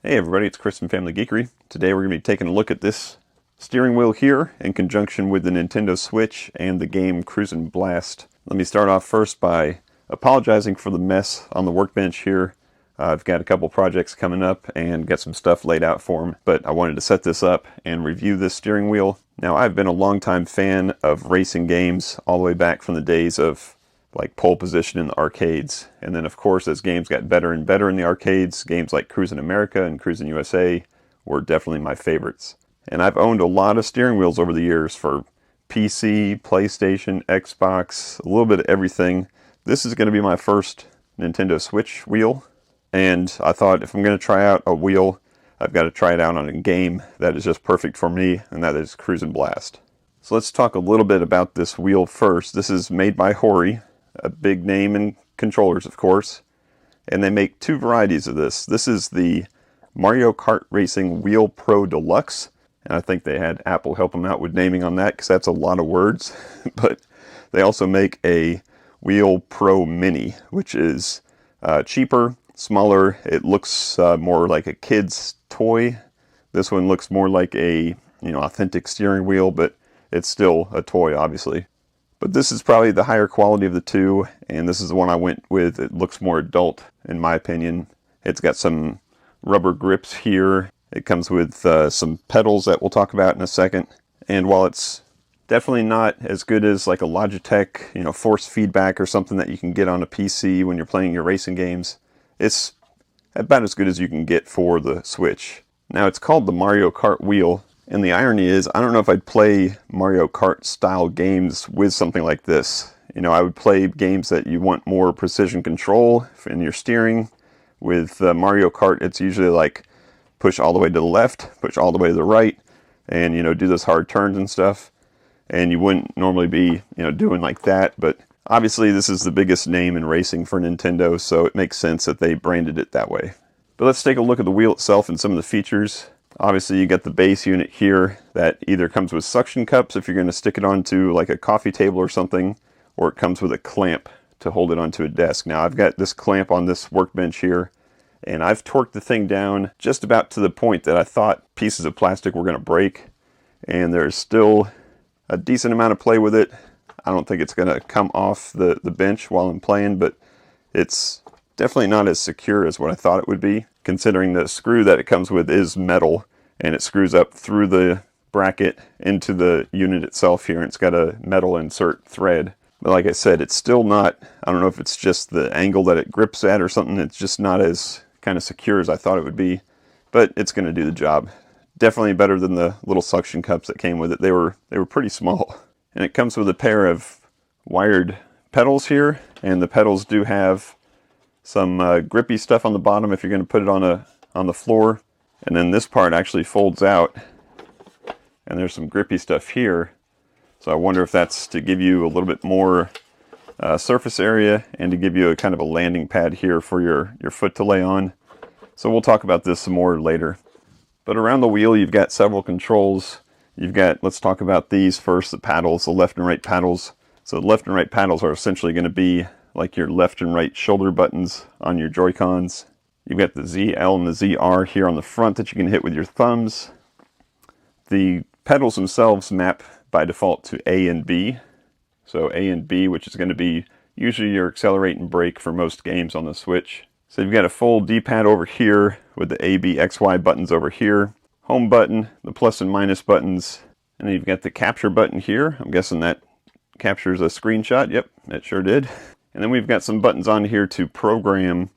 Hey everybody, it's Chris from Family Geekery. Today we're going to be taking a look at this steering wheel here in conjunction with the Nintendo Switch and the game Cruisn Blast. Let me start off first by apologizing for the mess on the workbench here. I've got a couple projects coming up and got some stuff laid out for them, but I wanted to set this up and review this steering wheel. Now, I've been a longtime fan of racing games all the way back from the days of like pole position in the arcades. And then of course, as games got better and better in the arcades, games like Cruisin America and Cruisin USA were definitely my favorites. And I've owned a lot of steering wheels over the years for PC, PlayStation, Xbox, a little bit of everything. This is going to be my first Nintendo Switch wheel. And I thought if I'm going to try out a wheel, I've got to try it out on a game that is just perfect for me, and that is Cruisn Blast. So let's talk a little bit about this wheel first. This is made by Hori, a big name in controllers, of course. And they make two varieties of this. This is the Mario Kart Racing Wheel Pro Deluxe. And I think they had Apple help them out with naming on that because that's a lot of words. But they also make a Wheel Pro Mini, which is cheaper, smaller. It looks more like a kid's toy. This one looks more like a authentic steering wheel, but it's still a toy, obviously. But this is probably the higher quality of the two, and this is the one I went with. It looks more adult, in my opinion. It's got some rubber grips here. It comes with some pedals that we'll talk about in a second. And while it's definitely not as good as like a Logitech, force feedback or something that you can get on a PC when you're playing your racing games, it's about as good as you can get for the Switch. Now, it's called the Mario Kart wheel. And the irony is, I don't know if I'd play Mario Kart style games with something like this. I would play games that you want more precision control in your steering. With Mario Kart, it's usually like push all the way to the left, push all the way to the right, and, do those hard turns and stuff. And you wouldn't normally be, doing like that. But obviously, this is the biggest name in racing for Nintendo, so it makes sense that they branded it that way. But let's take a look at the wheel itself and some of the features. Obviously, you get the base unit here that either comes with suction cups if you're going to stick it onto like a coffee table or something, or it comes with a clamp to hold it onto a desk. Now, I've got this clamp on this workbench here, and I've torqued the thing down just about to the point that I thought pieces of plastic were going to break, and there's still a decent amount of play with it. I don't think it's going to come off the bench while I'm playing, but it's definitely not as secure as what I thought it would be, considering the screw that it comes with is metal, and it screws up through the bracket into the unit itself here, and it's got a metal insert thread. But like I said, it's still not, I don't know if it's just the angle that it grips at or something, it's just not as kind of secure as I thought it would be, but it's going to do the job. Definitely better than the little suction cups that came with it. They were pretty small. And it comes with a pair of wired pedals here, and the pedals do have some grippy stuff on the bottom if you're going to put it on the floor. And then this part actually folds out, and there's some grippy stuff here. So I wonder if that's to give you a little bit more surface area and to give you a kind of a landing pad here for your foot to lay on. So we'll talk about this some more later. But around the wheel, you've got several controls. Let's talk about these first, the paddles, the left and right paddles. So the left and right paddles are essentially going to be like your left and right shoulder buttons on your Joy-Cons. You've got the ZL and the ZR here on the front that you can hit with your thumbs. The pedals themselves map by default to A and B. So A and B, which is going to be usually your accelerate and brake for most games on the Switch. So you've got a full D-pad over here with the A, B, X, Y buttons over here. Home button, the plus and minus buttons. And then you've got the capture button here. I'm guessing that captures a screenshot. Yep, it sure did. And then we've got some buttons on here to program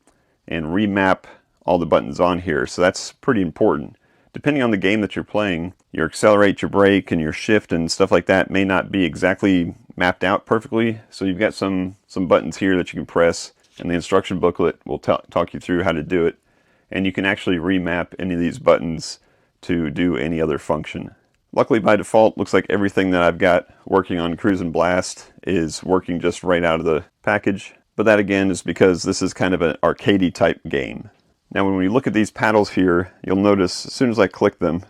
and remap all the buttons on here. So that's pretty important. Depending on the game that you're playing, your accelerate, your brake, and your shift and stuff like that may not be exactly mapped out perfectly. So you've got some buttons here that you can press, and the instruction booklet will talk you through how to do it. And you can actually remap any of these buttons to do any other function. Luckily, by default, looks like everything that I've got working on Cruisn Blast is working just right out of the package. But that again is because this is kind of an arcadey type game. Now when we look at these paddles here, you'll notice as soon as I click them,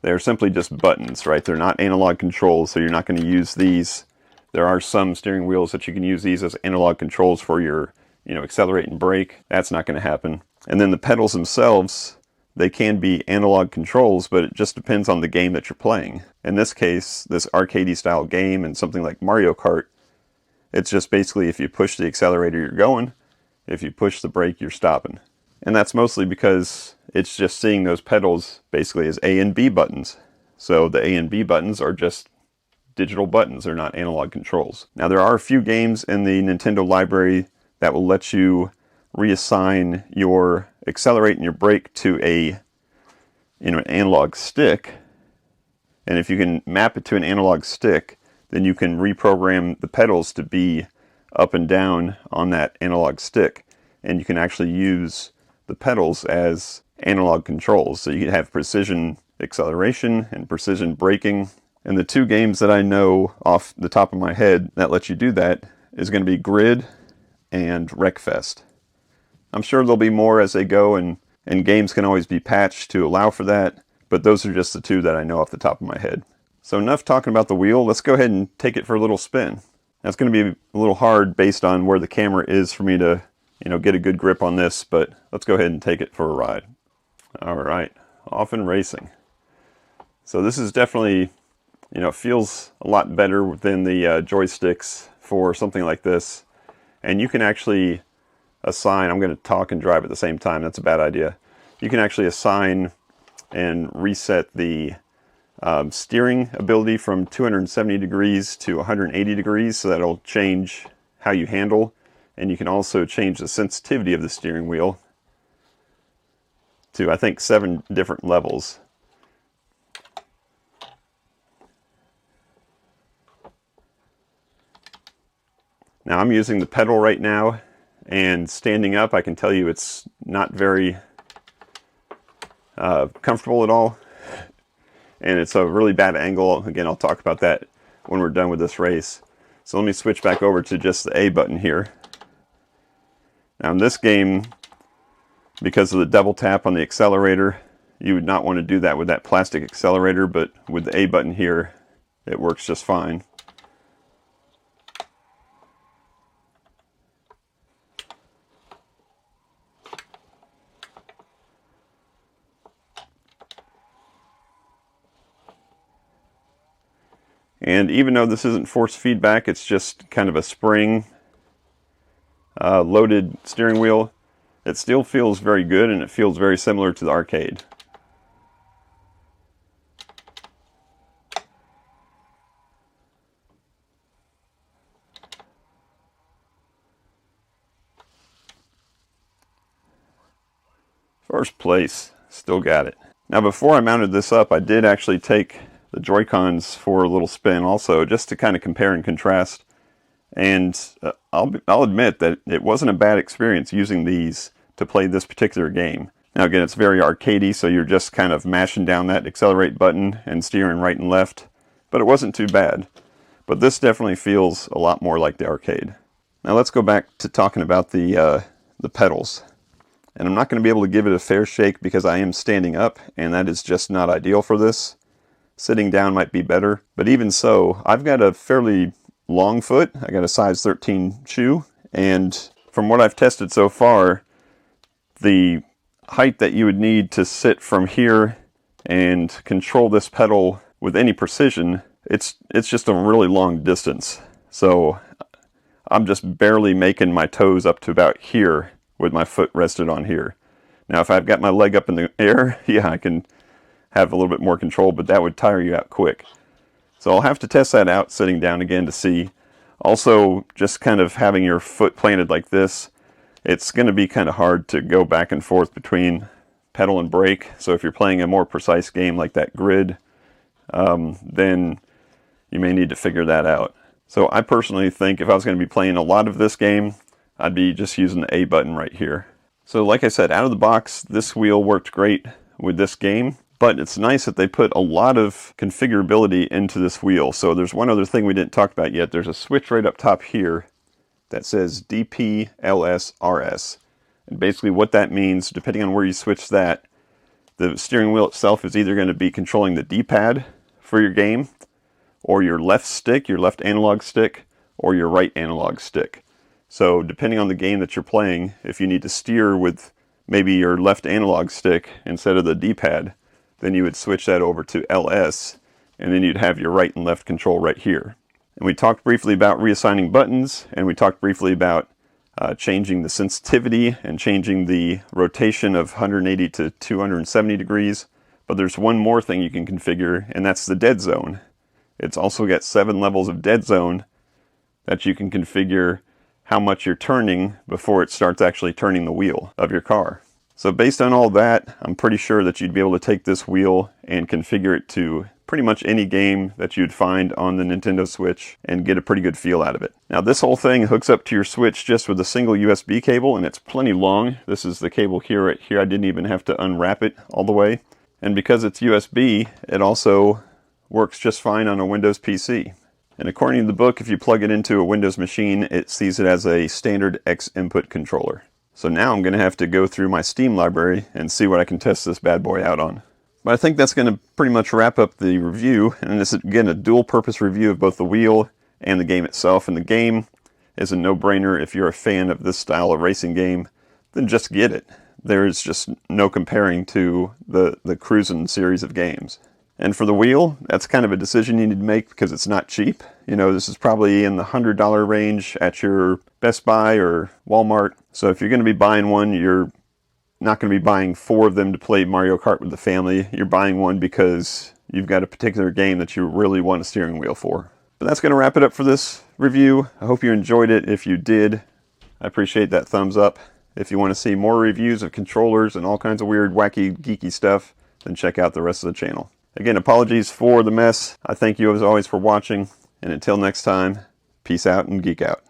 they're simply just buttons, right? They're not analog controls, so you're not going to use these. There are some steering wheels that you can use these as analog controls for your accelerate and brake. That's not going to happen. And then the pedals themselves, they can be analog controls, but it just depends on the game that you're playing. In this case, this arcadey style game and something like Mario Kart, it's just basically if you push the accelerator, you're going. If you push the brake, you're stopping. And that's mostly because it's just seeing those pedals basically as A and B buttons. So the A and B buttons are just digital buttons. They're not analog controls. Now there are a few games in the Nintendo library that will let you reassign your accelerate and your brake to an analog stick. And if you can map it to an analog stick, then you can reprogram the pedals to be up and down on that analog stick. And you can actually use the pedals as analog controls. So you can have precision acceleration and precision braking. And the two games that I know off the top of my head that let you do that is going to be Grid and Wreckfest. I'm sure there'll be more as they go, and games can always be patched to allow for that, but those are just the two that I know off the top of my head. So enough talking about the wheel, let's go ahead and take it for a little spin. Now it's going to be a little hard based on where the camera is for me to get a good grip on this, but let's go ahead and take it for a ride. Alright, off and racing. So this is definitely, feels a lot better than the joysticks for something like this. And you can actually assign, I'm going to talk and drive at the same time, that's a bad idea. You can actually assign and reset the steering ability from 270 degrees to 180 degrees, so that'll change how you handle. And you can also change the sensitivity of the steering wheel to, I think, 7 different levels. Now I'm using the pedal right now, and standing up I can tell you it's not very comfortable at all. And it's a really bad angle. Again, I'll talk about that when we're done with this race. So let me switch back over to just the A button here. Now in this game, because of the double tap on the accelerator, you would not want to do that with that plastic accelerator, but with the A button here, it works just fine. And even though this isn't force feedback, it's just kind of a spring loaded steering wheel, it still feels very good, and it feels very similar to the arcade. First place, still got it. Now before I mounted this up, I did actually take the Joy-Cons for a little spin also, just to kind of compare and contrast. And I'll admit that it wasn't a bad experience using these to play this particular game. Now again, it's very arcadey, so you're just kind of mashing down that accelerate button and steering right and left, but it wasn't too bad. But this definitely feels a lot more like the arcade. Now let's go back to talking about the pedals. And I'm not going to be able to give it a fair shake because I am standing up, and that is just not ideal for this. Sitting down might be better, but even so, I've got a fairly long foot. I got a size 13 shoe, and from what I've tested so far, the height that you would need to sit from here and control this pedal with any precision, it's just a really long distance. So I'm just barely making my toes up to about here with my foot rested on here. Now if I've got my leg up in the air, yeah, I can have a little bit more control, but that would tire you out quick. So I'll have to test that out sitting down again to see. Also, just kind of having your foot planted like this, it's going to be kind of hard to go back and forth between pedal and brake. So if you're playing a more precise game like that Grid, then you may need to figure that out. So I personally think if I was going to be playing a lot of this game, I'd be just using the A button right here. So like I said, out of the box, this wheel worked great with this game. But it's nice that they put a lot of configurability into this wheel. So there's one other thing we didn't talk about yet. There's a switch right up top here that says DPLSRS. And basically what that means, depending on where you switch that, the steering wheel itself is either going to be controlling the D-pad for your game, or your left stick, your left analog stick, or your right analog stick. So depending on the game that you're playing, if you need to steer with maybe your left analog stick instead of the D-pad, then you would switch that over to LS, and then you'd have your right and left control right here. And we talked briefly about reassigning buttons, and we talked briefly about changing the sensitivity and changing the rotation of 180 to 270 degrees. But there's one more thing you can configure, and that's the dead zone. It's also got 7 levels of dead zone that you can configure how much you're turning before it starts actually turning the wheel of your car. So based on all that, I'm pretty sure that you'd be able to take this wheel and configure it to pretty much any game that you'd find on the Nintendo Switch and get a pretty good feel out of it. Now this whole thing hooks up to your Switch just with a single USB cable, and it's plenty long. This is the cable here, right here. I didn't even have to unwrap it all the way. And because it's USB, it also works just fine on a Windows PC. And according to the book, if you plug it into a Windows machine, it sees it as a standard X input controller. So now I'm going to have to go through my Steam library and see what I can test this bad boy out on. But I think that's going to pretty much wrap up the review. And this is, again, a dual purpose review of both the wheel and the game itself. And the game is a no-brainer. If you're a fan of this style of racing game, then just get it. There's just no comparing to the Cruisin series of games. And for the wheel, that's kind of a decision you need to make because it's not cheap. You know, this is probably in the $100 range at your Best Buy or Walmart. So if you're going to be buying one, you're not going to be buying 4 of them to play Mario Kart with the family. You're buying one because you've got a particular game that you really want a steering wheel for. But that's going to wrap it up for this review. I hope you enjoyed it. If you did, I appreciate that thumbs up. If you want to see more reviews of controllers and all kinds of weird, wacky, geeky stuff, then check out the rest of the channel. Again, apologies for the mess. I thank you as always for watching. And until next time, peace out and geek out.